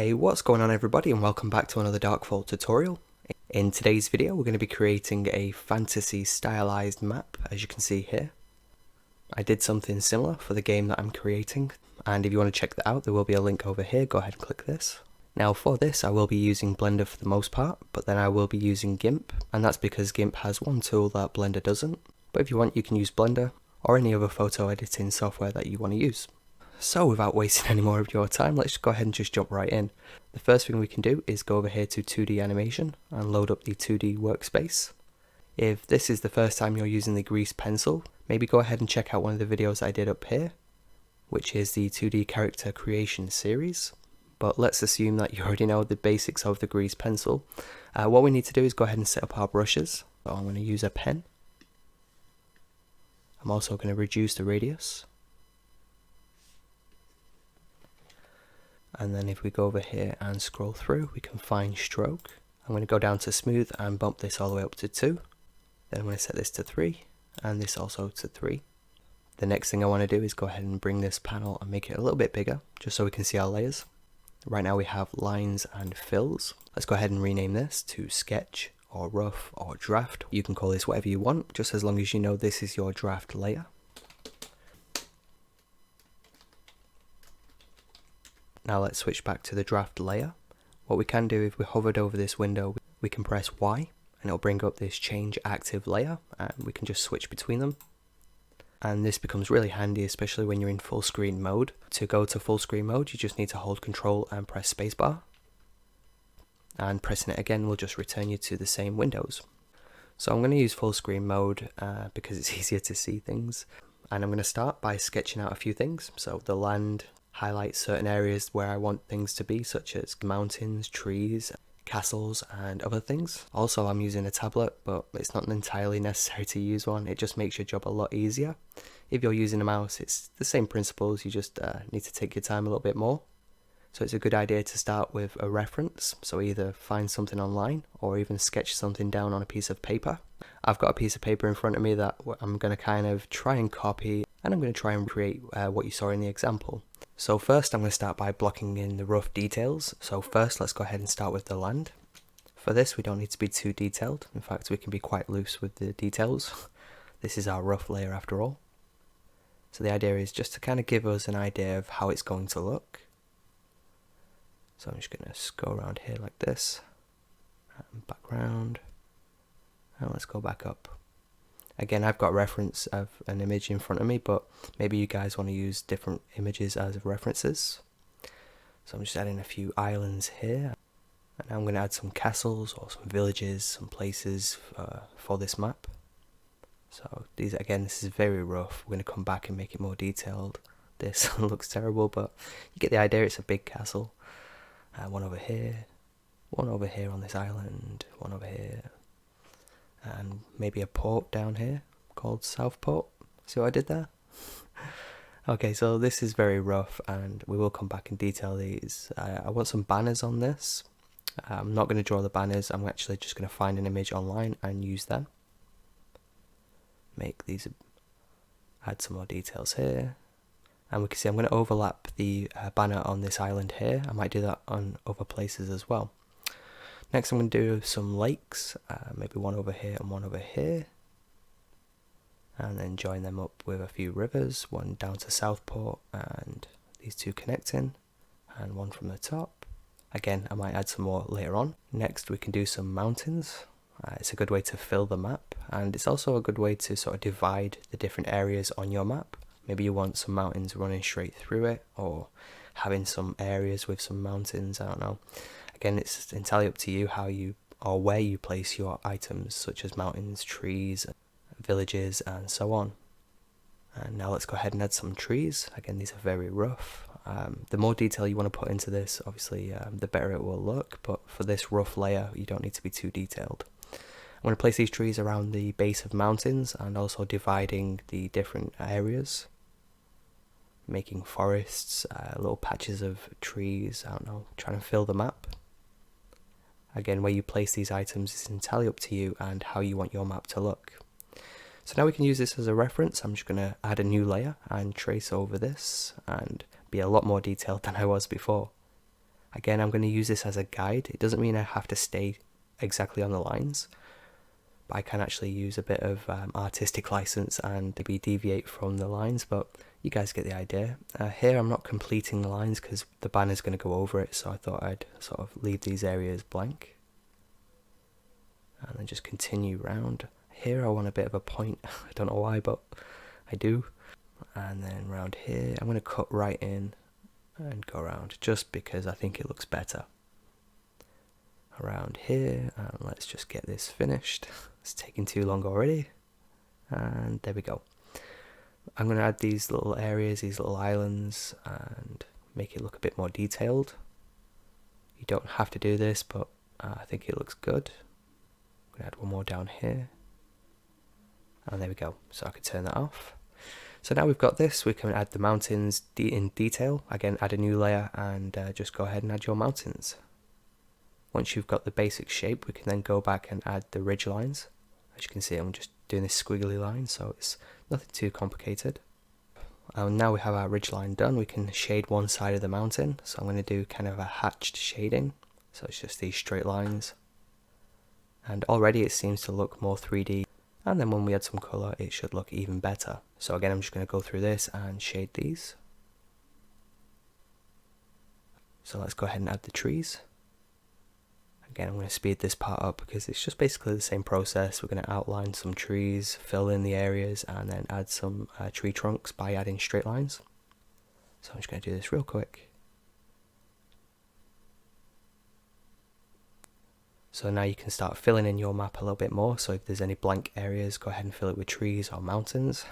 Hey, what's going on everybody, and welcome back to another Darkfall tutorial. In today's video we're going to be creating a fantasy stylized map, as you can see here. I did something similar for the game that I'm creating, and if you want to check that out there will be a link over here. Go ahead and click this. Now for this I will be using Blender for the most part, but then I will be using Gimp, and that's because Gimp has one tool that Blender doesn't. But if you want, you can use Blender or any other photo editing software that you want to use. So without wasting any more of your time, let's go ahead and just jump right in. The first thing we can do is go over here to 2D animation and load up the 2D workspace. If this is the first time you're using the grease pencil, maybe go ahead and check out one of the videos I did up here, which is the 2D character creation series. But let's assume that you already know the basics of the grease pencil. What we need to do is go ahead and set up our brushes. So I'm going to use a pen. I'm also going to reduce the radius. And then if we go over here and scroll through, we can find stroke. I'm going to go down to smooth and bump this all the way up to 2. Then I'm going to set this to 3 and this also to 3. The next thing I want to do is go ahead and bring this panel and make it a little bit bigger, just so we can see our layers. Right now we have lines and fills. Let's go ahead and rename this to sketch or rough or draft. You can call this whatever you want, just as long as you know this is your draft layer. Now let's switch back to the draft layer. What we can do, if we hovered over this window, we can press Y and it'll bring up this change active layer, and we can just switch between them. And this becomes really handy, especially when you're in full screen mode. To go to full screen mode, you just need to hold Control and press spacebar. And pressing it again will just return you to the same windows. So I'm going to use full screen mode because it's easier to see things. And I'm going to start by sketching out a few things. So the land, highlight certain areas where I want things to be, such as mountains, trees, castles and other things. Also I'm using a tablet, but it's not entirely necessary to use one. It just makes your job a lot easier. If you're using a mouse, it's the same principles, you just need to take your time a little bit more. So it's a good idea to start with a reference, so either find something online or even sketch something down on a piece of paper. I've got a piece of paper in front of me that I'm going to kind of try and copy, and I'm going to try and create what you saw in the example. So first I'm going to start by blocking in the rough details. So first let's go ahead and start with the land. For this we don't need to be too detailed, in fact we can be quite loose with the details. This is our rough layer after all. So the idea is just to kind of give us an idea of how it's going to look. So I'm just going to go around here like this, and background, and let's go back up. Again, I've got reference of an image in front of me, but maybe you guys want to use different images as references. So I'm just adding a few islands here, and I'm going to add some castles or some villages, some places for this map. So these, again, this is very rough. We're going to come back and make it more detailed. This looks terrible, but you get the idea. It's a big castle. One over here on this island, one over here, and maybe a port down here called Southport. See what I did there? Okay, so this is very rough and we will come back and detail these. I want some banners on this. I'm not going to draw the banners, I'm actually just going to find an image online and use them. Make these, add some more details here. And we can see I'm going to overlap the banner on this island here. I might do that on other places as well. Next I'm going to do some lakes, maybe one over here and one over here. And then join them up with a few rivers, one down to Southport and these two connecting, and one from the top. Again, I might add some more later on. Next we can do some mountains. It's a good way to fill the map, and it's also a good way to sort of divide the different areas on your map. Maybe you want some mountains running straight through it, or having some areas with some mountains, I don't know. Again, it's entirely up to you how you or where you place your items, such as mountains, trees, villages and so on. And now let's go ahead and add some trees. Again, these are very rough. The more detail you want to put into this, obviously the better it will look, but for this rough layer you don't need to be too detailed. I'm going to place these trees around the base of mountains and also dividing the different areas, making forests, little patches of trees, I don't know, trying to fill the map. Again, where you place these items is entirely up to you and how you want your map to look. So now we can use this as a reference. I'm just going to add a new layer and trace over this and be a lot more detailed than I was before. Again, I'm going to use this as a guide. It doesn't mean I have to stay exactly on the lines, but I can actually use a bit of artistic license and maybe deviate from the lines, but you guys get the idea. Here I'm not completing the lines because the banner's going to go over it, so I thought I'd sort of leave these areas blank. And then just continue round. Here I want a bit of a point, I don't know why, but I do. And then round here, I'm going to cut right in and go around, just because I think it looks better. Around here, and let's just get this finished. It's taking too long already. And there we go. I'm going to add these little areas, these little islands, and make it look a bit more detailed. You don't have to do this, but I think it looks good. I'm going to add one more down here. And there we go. So I can turn that off. So now we've got this, we can add the mountains in detail. Again, add a new layer and just go ahead and add your mountains. Once you've got the basic shape, we can then go back and add the ridge lines. As you can see, I'm just doing this squiggly line, so it's nothing too complicated. Now we have our ridge line done, we can shade one side of the mountain. So I'm going to do kind of a hatched shading. So it's just these straight lines. And already it seems to look more 3D. And then when we add some colour, it should look even better. So again, I'm just going to go through this and shade these. So let's go ahead and add the trees. Again, I'm going to speed this part up because it's just basically the same process. We're going to outline some trees, fill in the areas, and then add some tree trunks by adding straight lines. So I'm just going to do this real quick. So now you can start filling in your map a little bit more. So if there's any blank areas, go ahead and fill it with trees or mountains.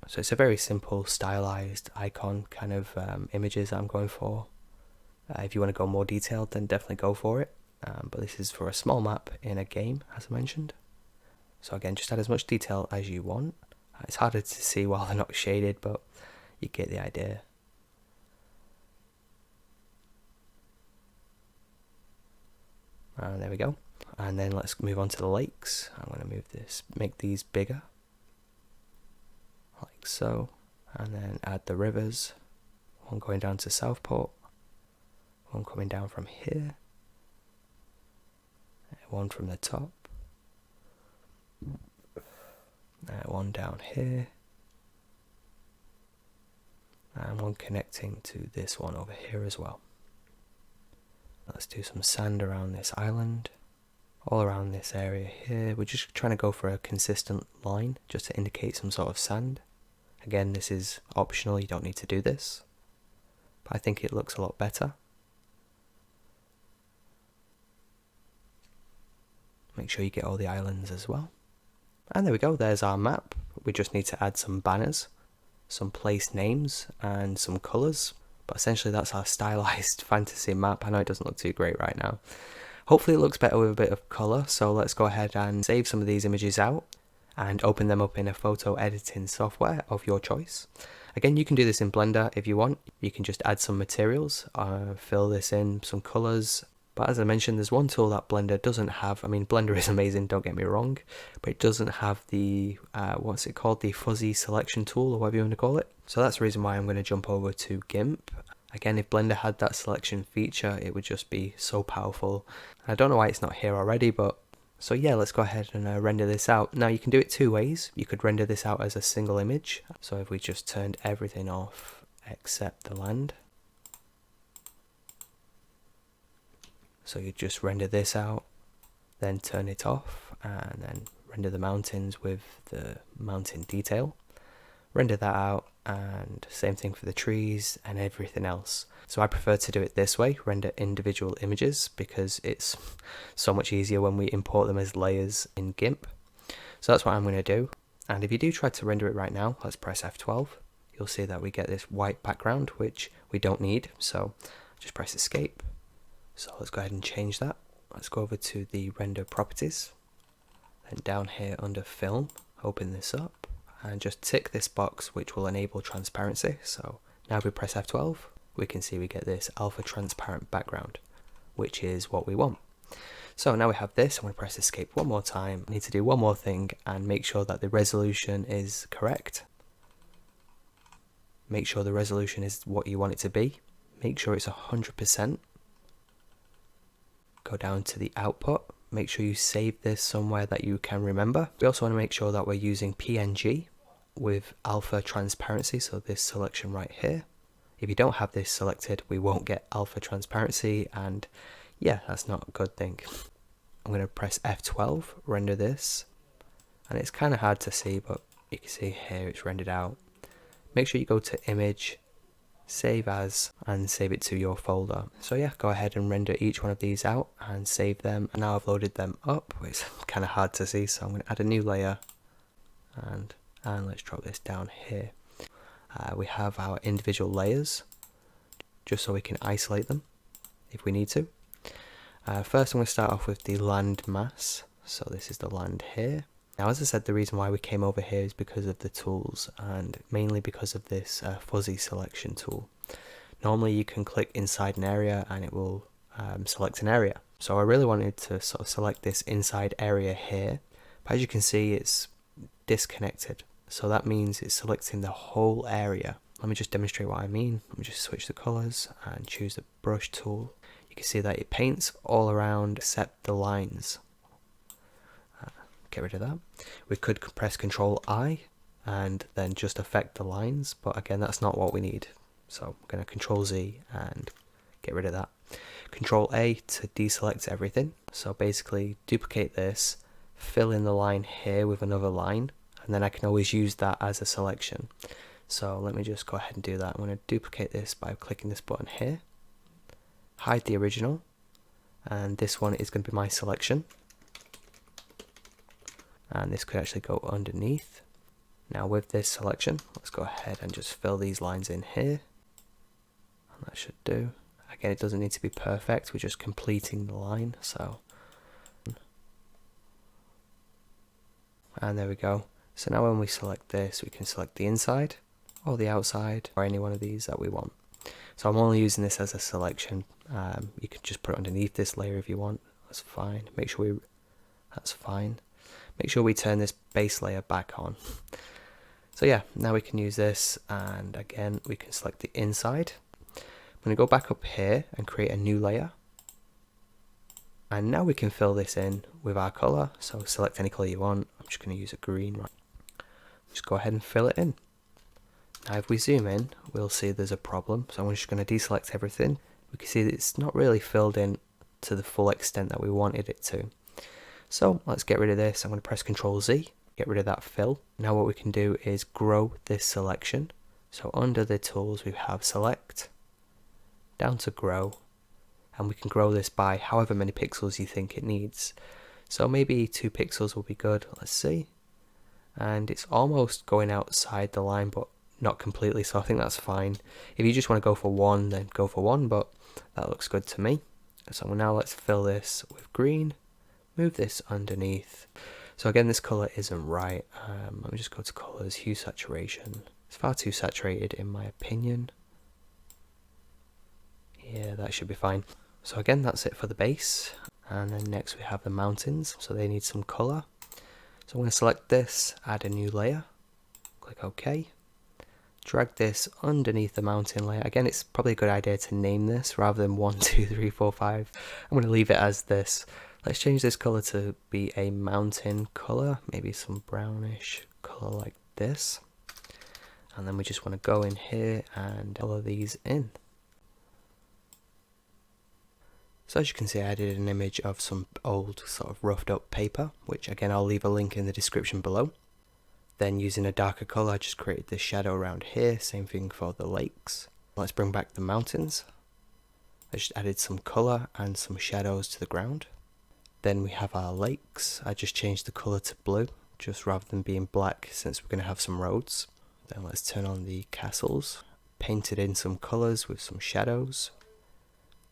So it's a very simple stylized icon kind of images that I'm going for. If you want to go more detailed, then definitely go for it. But this is for a small map in a game, as I mentioned. So again, just add as much detail as you want. It's harder to see while they're not shaded, but you get the idea. And there we go. And then let's move on to the lakes. I'm going to move this, make these bigger. Like so. And then add the rivers. One going down to Southport. One coming down from here. One from the top. One down here. And one connecting to this one over here as well. Let's do some sand around this island. All around this area here. We're just trying to go for a consistent line just to indicate some sort of sand. Again, this is optional, you don't need to do this. But I think it looks a lot better. Make sure you get all the islands as well. And there we go, there's our map. We just need to add some banners, some place names, and some colours. But essentially that's our stylized fantasy map. I know it doesn't look too great right now. Hopefully it looks better with a bit of colour, so let's go ahead and save some of these images out and open them up in a photo editing software of your choice. Again, you can do this in Blender if you want. You can just add some materials, fill this in, some colours. But as I mentioned, there's one tool that Blender doesn't have. I mean, Blender is amazing, don't get me wrong, but it doesn't have the, what's it called, the fuzzy selection tool, or whatever you want to call it. So that's the reason why I'm going to jump over to Gimp. Again, if Blender had that selection feature, it would just be so powerful. I don't know why it's not here already, but so yeah, let's go ahead and render this out. Now you can do it two ways. You could render this out as a single image. So if we just turned everything off except the land. So you just render this out, then turn it off, and then render the mountains with the mountain detail. Render that out, and same thing for the trees and everything else. So I prefer to do it this way, render individual images, because it's so much easier when we import them as layers in Gimp. So that's what I'm going to do. And if you do try to render it right now, let's press F12. You'll see that we get this white background, which we don't need. So just press escape. So let's go ahead and change that. Let's go over to the render properties. Then down here under film, open this up. And just tick this box which will enable transparency. So now if we press F12, we can see we get this alpha transparent background, which is what we want. So now we have this. I'm going to press escape one more time. I need to do one more thing and make sure that the resolution is correct. Make sure the resolution is what you want it to be. Make sure it's 100%. Go down to the output. Make sure you save this somewhere that you can remember. We also want to make sure that we're using PNG with alpha transparency, so this selection right here. If you don't have this selected, we won't get alpha transparency, and yeah, that's not a good thing. I'm going to press F12, render this, and it's kind of hard to see, but you can see here it's rendered out. Make sure you go to image, save as, and save it to your folder. So yeah, go ahead and render each one of these out and save them. And now I've loaded them up. It's kind of hard to see, so I'm going to add a new layer, and let's drop this down here. We have our individual layers, just so we can isolate them if we need to. First I'm going to start off with the land mass. So this is the land here. Now, as I said, the reason why we came over here is because of the tools, and mainly because of this fuzzy selection tool. Normally you can click inside an area and it will select an area. So I really wanted to sort of select this inside area here, but as you can see it's disconnected. So that means it's selecting the whole area. Let me just demonstrate what I mean. Let me just switch the colors and choose the brush tool. You can see that it paints all around except the lines. Get rid of that. We could press Control I and then just affect the lines, but again that's not what we need. So I'm going to Control Z and get rid of that. Control A to deselect everything. So basically duplicate this, fill in the line here with another line, and then I can always use that as a selection. So let me just go ahead and do that. I'm going to duplicate this by clicking this button here, hide the original, and this one is going to be my selection. And this could actually go underneath. Now with this selection, let's go ahead and just fill these lines in here. And that should do. Again, it doesn't need to be perfect, we're just completing the line, so. And there we go. So now when we select this, we can select the inside or the outside or any one of these that we want. So I'm only using this as a selection. You can just put it underneath this layer if you want, that's fine. That's fine. Make sure we turn this base layer back on. So yeah, now we can use this, and again we can select the inside. I'm going to go back up here and create a new layer, and now we can fill this in with our color. So select any color you want. I'm just going to use a green. Just go ahead and fill it in. Now if we zoom in, we'll see there's a problem, so I'm just going to deselect everything. We can see that it's not really filled in to the full extent that we wanted it to. So let's get rid of this. I'm going to press Ctrl Z, get rid of that fill. Now what we can do is grow this selection. So under the tools we have select, down to grow, and we can grow this by however many pixels you think it needs. So maybe 2 pixels will be good, let's see. And it's almost going outside the line, but not completely, so I think that's fine. If you just want to go for 1, then go for 1, but that looks good to me. So now let's fill this with green. Move this underneath. So again, this color isn't right. Let me just go to colors, hue saturation. It's far too saturated in my opinion. Yeah, that should be fine. So again, that's it for the base. And then next we have the mountains. So they need some color. So I'm going to select this, add a new layer. Click OK. Drag this underneath the mountain layer. Again, it's probably a good idea to name this rather than 1, 2, 3, 4, 5. I'm going to leave it as this. Let's change this color to be a mountain color, maybe some brownish color like this. And then we just want to go in here and color these in. So as you can see, I added an image of some old sort of roughed up paper, which again I'll leave a link in the description below. Then using a darker color, I just created this shadow around here, same thing for the lakes. Let's bring back the mountains. I just added some color and some shadows to the ground. Then we have our lakes. I just changed the color to blue, just rather than being black, since we're going to have some roads. Then let's turn on the castles. Painted in some colors with some shadows.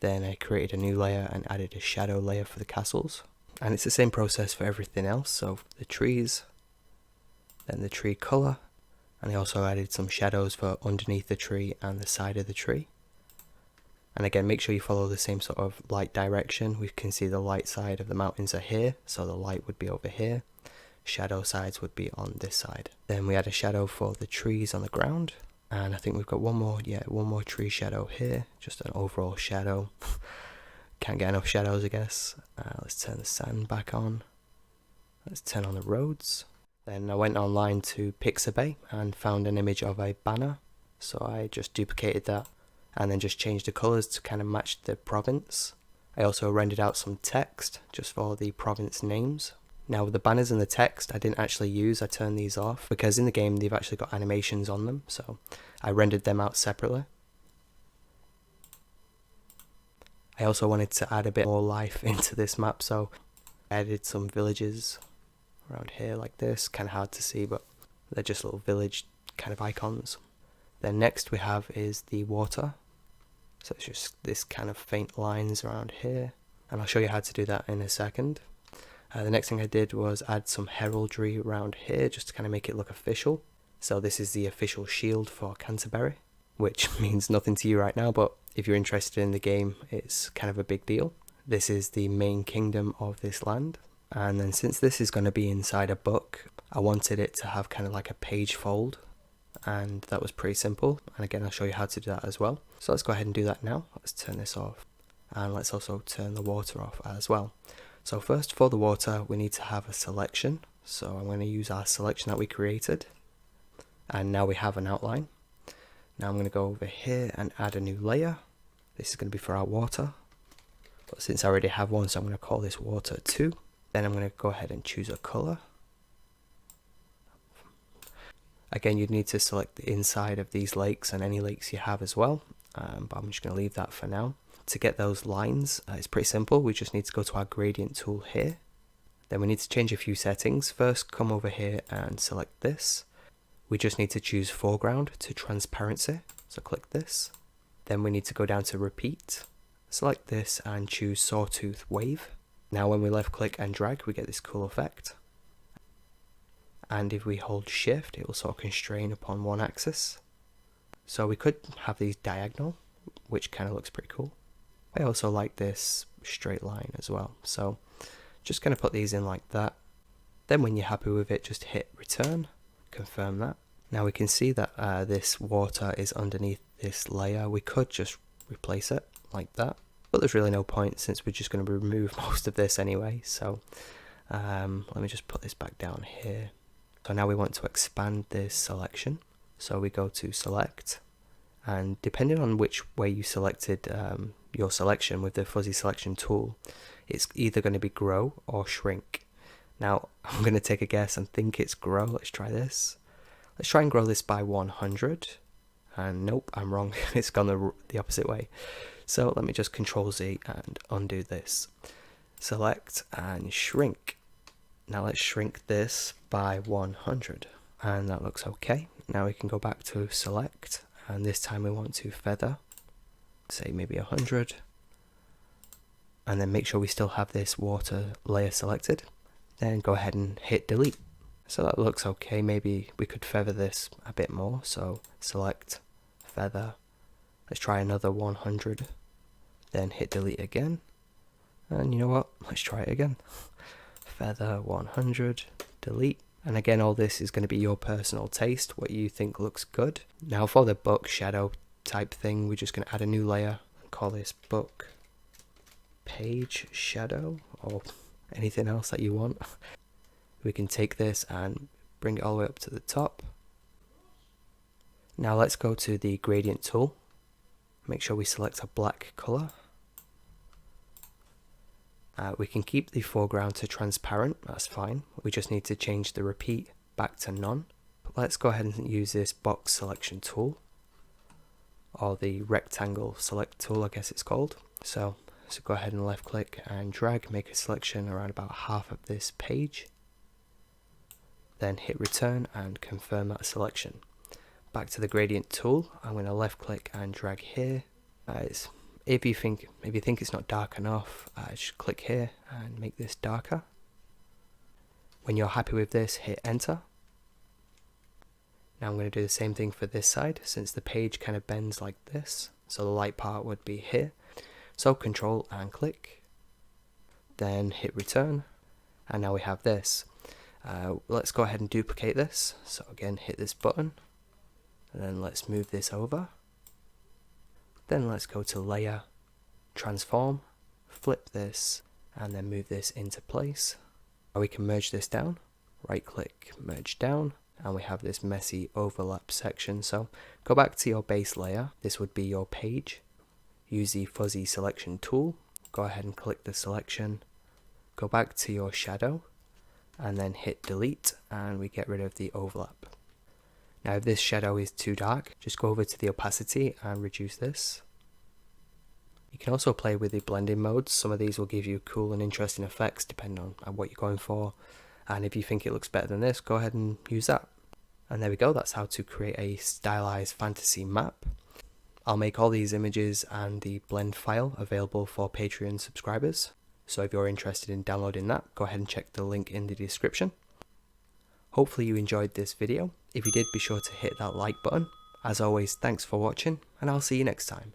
Then I created a new layer and added a shadow layer for the castles. And it's the same process for everything else. So the trees, then the tree color, and I also added some shadows for underneath the tree and the side of the tree. And again, make sure you follow the same sort of light direction. We can see the light side of the mountains are here, so the light would be over here. Shadow sides would be on this side. Then we add a shadow for the trees on the ground. And I think we've got one more tree shadow here, just an overall shadow. Can't get enough shadows, I guess. Let's turn the sand back on. Let's turn on the roads. Then I went online to Pixabay and found an image of a banner. So I just duplicated that and then just changed the colours to kind of match the province. I also rendered out some text just for the province names. Now with the banners and the text I didn't actually use, I turned these off because in the game they've actually got animations on them, so I rendered them out separately. I also wanted to add a bit more life into this map, so I added some villages around here like this, kind of hard to see but they're just little village kind of icons. Then next we have is the water, so it's just this kind of faint lines around here, and I'll show you how to do that in a second. The next thing I did was add some heraldry around here just to kind of make it look official. So this is the official shield for Canterbury, which means nothing to you right now, but if you're interested in the game, it's kind of a big deal. This is the main kingdom of this land. And then since this is going to be inside a book, I wanted it to have kind of like a page fold. And that was pretty simple. And again, I'll show you how to do that as well. So let's go ahead and do that now. Let's turn this off. And let's also turn the water off as well. So first, for the water, we need to have a selection. So I'm going to use our selection that we created. And now we have an outline. Now I'm going to go over here and add a new layer. This is going to be for our water. But since I already have one, so I'm going to call this water 2. Then I'm going to go ahead and choose a color. Again, you'd need to select the inside of these lakes and any lakes you have as well. But I'm just going to leave that for now. To get those lines, it's pretty simple. We just need to go to our gradient tool here. Then we need to change a few settings. First, come over here and select this. We just need to choose foreground to transparency. So click this. Then we need to go down to repeat. Select this and choose sawtooth wave. Now when we left click and drag, we get this cool effect. And if we hold shift, it will sort of constrain upon one axis. So we could have these diagonal, which kind of looks pretty cool. I also like this straight line as well. So just going to put these in like that. Then when you're happy with it, just hit return, confirm that. Now we can see that this water is underneath this layer. We could just replace it like that, but there's really no point since we're just going to remove most of this anyway. So let me just put this back down here. So now we want to expand this selection. So we go to select, and depending on which way you selected your selection with the fuzzy selection tool, it's either going to be grow or shrink. Now I'm going to take a guess and think it's grow. Let's try this. Let's try and grow this by 100, and nope, I'm wrong. It's gone the opposite way. So let me just Control Z and undo this. Select and shrink. Now let's shrink this by 100, and that looks okay. Now we can go back to select, and this time we want to feather, say maybe 100, and then make sure we still have this water layer selected. Then go ahead and hit delete. So that looks okay. Maybe we could feather this a bit more. So select, feather. Let's try another 100. Then hit delete again. And you know what? Let's try it again. Feather 100, delete. And again, all this is going to be your personal taste, what you think looks good. Now for the book shadow type thing, we're just going to add a new layer and call this book page shadow, or anything else that you want. We can take this and bring it all the way up to the top. Now let's go to the gradient tool. Make sure we select a black color. We can keep the foreground to transparent, that's fine. We just need to change the repeat back to none. But let's go ahead and use this box selection tool, or the rectangle select tool, I guess it's called. So go ahead and left click and drag, make a selection around about half of this page. Then hit return and confirm that selection. Back to the gradient tool, I'm going to left click and drag here. If you think it's not dark enough, just click here and make this darker. When you're happy with this, hit enter. Now I'm going to do the same thing for this side, since the page kind of bends like this. So the light part would be here. So Control and click, then hit return, and now we have this. Let's go ahead and duplicate this. So again, hit this button, and then let's move this over. Then let's go to Layer, Transform, flip this, and then move this into place. Now we can merge this down, right click, merge down, and we have this messy overlap section. So go back to your base layer, this would be your page. Use the fuzzy selection tool, go ahead and click the selection, go back to your shadow, and then hit delete, and we get rid of the overlap. Now if this shadow is too dark, just go over to the opacity and reduce this. You can also play with the blending modes. Some of these will give you cool and interesting effects depending on what you're going for. And if you think it looks better than this, go ahead and use that. And there we go, that's how to create a stylized fantasy map. I'll make all these images and the blend file available for Patreon subscribers. So if you're interested in downloading that, go ahead and check the link in the description. Hopefully you enjoyed this video. If you did, be sure to hit that like button. As always, thanks for watching, and I'll see you next time.